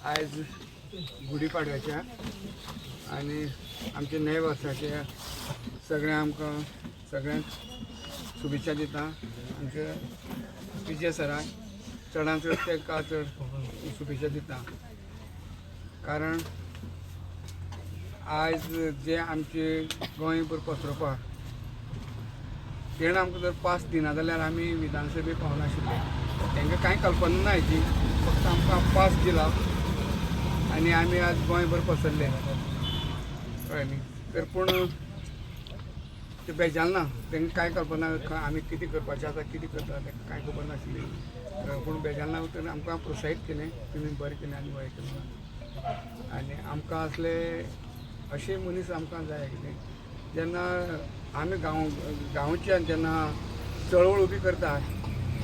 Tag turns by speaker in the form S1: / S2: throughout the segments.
S1: आज गुढीपाडव्याच्या आणि आमच्या नवे वर्साच्या सगळ्यांक शुभेच्छा दिता. आमच्या विजय सराक चडांत चड तेका चड शुभेच्छा दिता. कारण आज जे आमचे गोंयभर पसरवपाक तेणें आमकां जर पास दिना जाल्यार आमी विधानसभेक पावनाशिल्ले. तांकां कांय कल्पना ना हेची, फक्त आमकां पास दिला आनी आमी आज गोंयभर पसरले कळ्ळें न्ही. तर पूण ते बेजाल ना, तांकां कांय कल्पना आमी कितें करपाचें आसा, कितें करता तांकां कांय खबर नाशिल्ली. पूण बेजाल ना तर आमकां प्रोत्साहीत केलें, तुमी बरें केलें आनी बरें केलें. आनी आमकां असले अशे मनीस आमकां जाय कितें जेन्ना आमी गांवच्यान जेन्ना चळवळ उबी करता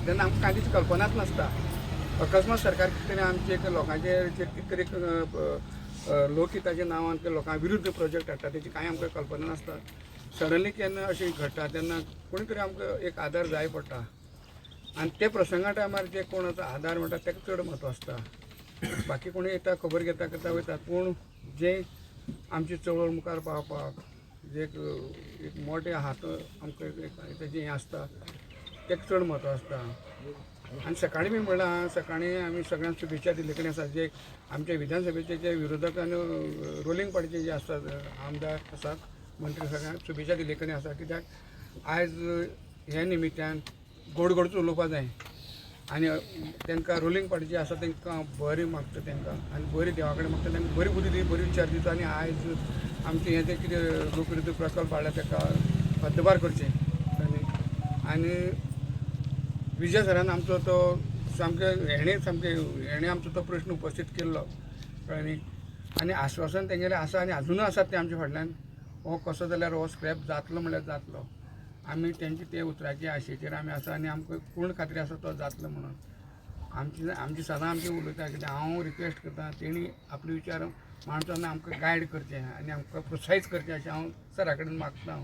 S1: तेन्ना आमकां कांयच कल्पनाच नासता. अकस्मात सरकार कितें तरी आमचे लोकांचेर कितें तरी लोकहिताच्या नांवान ते लोकां विरुद्ध प्रोजेक्ट हाडटा तेची कांय आमकां कल्पना नासता. सडनली केन्ना अशें घडटा तेन्ना कोणी तरी आमकां एक आदार जाय पडटा आनी ते प्रसंगा टायमार जे कोण आदार म्हणटा ताका चड म्हत्व आसता. बाकी कोणी येता खबर घेता करता वयता, पूण जे आमची चळवळ मुखार पावपाक जे एक मोठे हात आमकां तेजें हें आसता ताका चड म्हत्व आसता. आनी सकाळीं बी म्हणलां सकाळीं आमी सगळ्यांक शुभेच्छा दिल्ले कडेन आसा. जे आमच्या विधानसभेचे जे विरोधक आनी रोलिंग पार्टीचे जे आसतात आमदार आसात मंत्री सगळ्यांक शुभेच्छा दिल्ले कडेन आसा. कित्याक आयज हे निमित्यान गोड गोडच उलोवपा जाय आनी तांकां रोलिंग पार्टीचे आसा तांकां बरें मागता तांकां आनी बरी देवा कडेन मागता तांकां बरी बुद्धी दी, बरी विचार दिता आनी आयज आमचें हें जें कितें लोकविरोधी प्रकल्प हाडला ताका हद्दपार करचें. आनी विजय सरान आमचो तो हेणें आमचो तो प्रश्न उपस्थित केल्लो कळ्ळें न्ही. आनी आश्वासन तेंगेलें आसा आनी अजुनूय आसात ते आमच्या फाटल्यान. हो कसो जाल्यार हो स्क्रॅप जातलो म्हणल्यार जातलो. आमी तेंचे ते उतराचे आशेचेर आमी आसा आनी आमकां पूर्ण खात्री आसा तो जातलो म्हणून. आमची सदां आमची उलयता कितें हांव रिक्वेस्ट करता तेणी आपले विचार मांडटना आमकां गायड करचें आनी आमकां प्रोत्साहीत करचें अशें हांव सरा कडेन मागता.